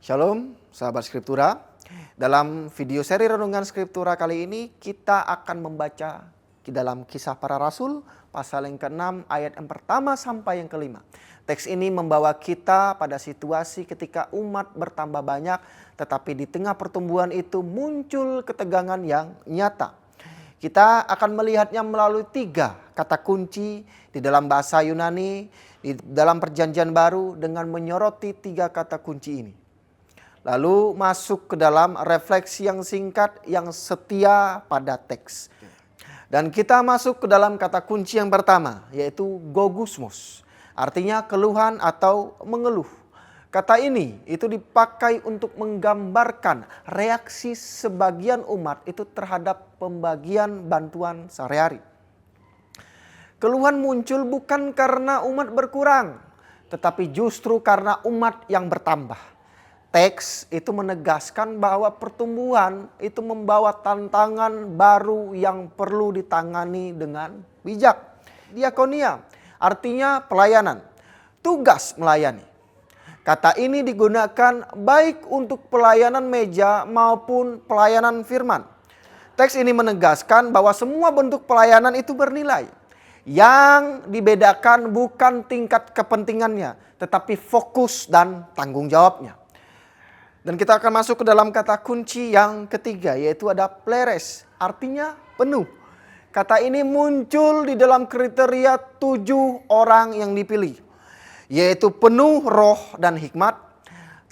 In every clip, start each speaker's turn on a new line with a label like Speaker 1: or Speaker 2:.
Speaker 1: Shalom, sahabat Skriptura. Dalam video seri Renungan Skriptura kali ini, kita akan membaca di dalam Kisah Para Rasul, pasal yang ke-6, ayat yang pertama sampai yang ke-5. Teks ini membawa kita pada situasi ketika umat bertambah banyak, tetapi di tengah pertumbuhan itu muncul ketegangan yang nyata. Kita akan melihatnya melalui 3 kata kunci di dalam bahasa Yunani, di dalam Perjanjian Baru dengan menyoroti 3 kata kunci ini. Lalu masuk ke dalam refleksi yang singkat yang setia pada teks. Dan kita masuk ke dalam kata kunci yang pertama, yaitu gogusmos. Artinya keluhan atau mengeluh. Kata ini itu dipakai untuk menggambarkan reaksi sebagian umat itu terhadap pembagian bantuan sehari-hari. Keluhan muncul bukan karena umat berkurang, tetapi justru karena umat yang bertambah. Teks itu menegaskan bahwa pertumbuhan itu membawa tantangan baru yang perlu ditangani dengan bijak. Diakonia artinya pelayanan, tugas melayani. Kata ini digunakan baik untuk pelayanan meja maupun pelayanan firman. Teks ini menegaskan bahwa semua bentuk pelayanan itu bernilai. Yang dibedakan bukan tingkat kepentingannya, tetapi fokus dan tanggung jawabnya. Dan kita akan masuk ke dalam kata kunci yang ketiga, yaitu ada pleres, artinya penuh. Kata ini muncul di dalam kriteria 7 orang yang dipilih, yaitu penuh roh dan hikmat.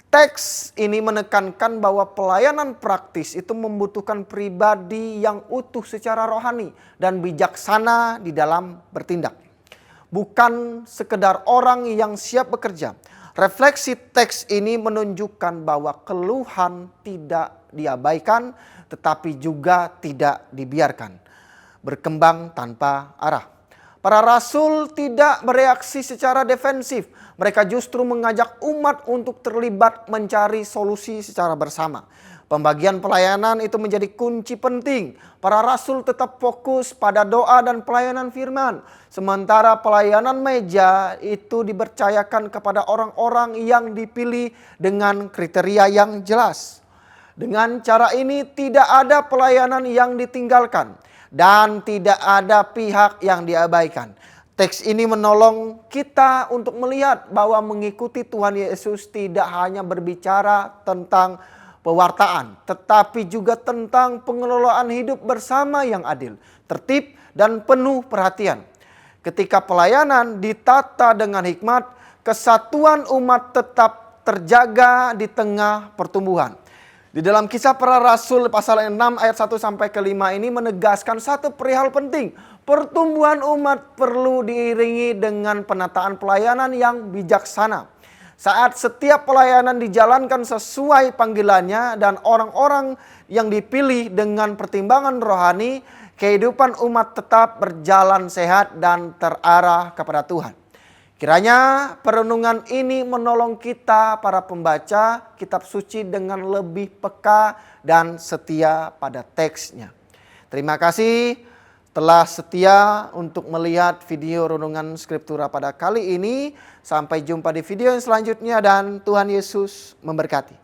Speaker 1: Teks ini menekankan bahwa pelayanan praktis itu membutuhkan pribadi yang utuh secara rohani dan bijaksana di dalam bertindak. Bukan sekedar orang yang siap bekerja. Refleksi teks ini menunjukkan bahwa keluhan tidak diabaikan, tetapi juga tidak dibiarkan berkembang tanpa arah. Para rasul tidak bereaksi secara defensif. Mereka justru mengajak umat untuk terlibat mencari solusi secara bersama. Pembagian pelayanan itu menjadi kunci penting. Para rasul tetap fokus pada doa dan pelayanan firman. Sementara pelayanan meja itu dipercayakan kepada orang-orang yang dipilih dengan kriteria yang jelas. Dengan cara ini tidak ada pelayanan yang ditinggalkan dan tidak ada pihak yang diabaikan. Teks ini menolong kita untuk melihat bahwa mengikuti Tuhan Yesus tidak hanya berbicara tentang pewartaan, tetapi juga tentang pengelolaan hidup bersama yang adil, tertib, dan penuh perhatian. Ketika pelayanan ditata dengan hikmat, kesatuan umat tetap terjaga di tengah pertumbuhan. Di dalam Kisah Para Rasul pasal 6 ayat 1 sampai ke 5 ini menegaskan satu perihal penting. Pertumbuhan umat perlu diiringi dengan penataan pelayanan yang bijaksana. Saat setiap pelayanan dijalankan sesuai panggilannya dan orang-orang yang dipilih dengan pertimbangan rohani, kehidupan umat tetap berjalan sehat dan terarah kepada Tuhan. Kiranya perenungan ini menolong kita para pembaca kitab suci dengan lebih peka dan setia pada teksnya. Terima kasih telah setia untuk melihat video Renungan Skriptura pada kali ini. Sampai jumpa di video yang selanjutnya dan Tuhan Yesus memberkati.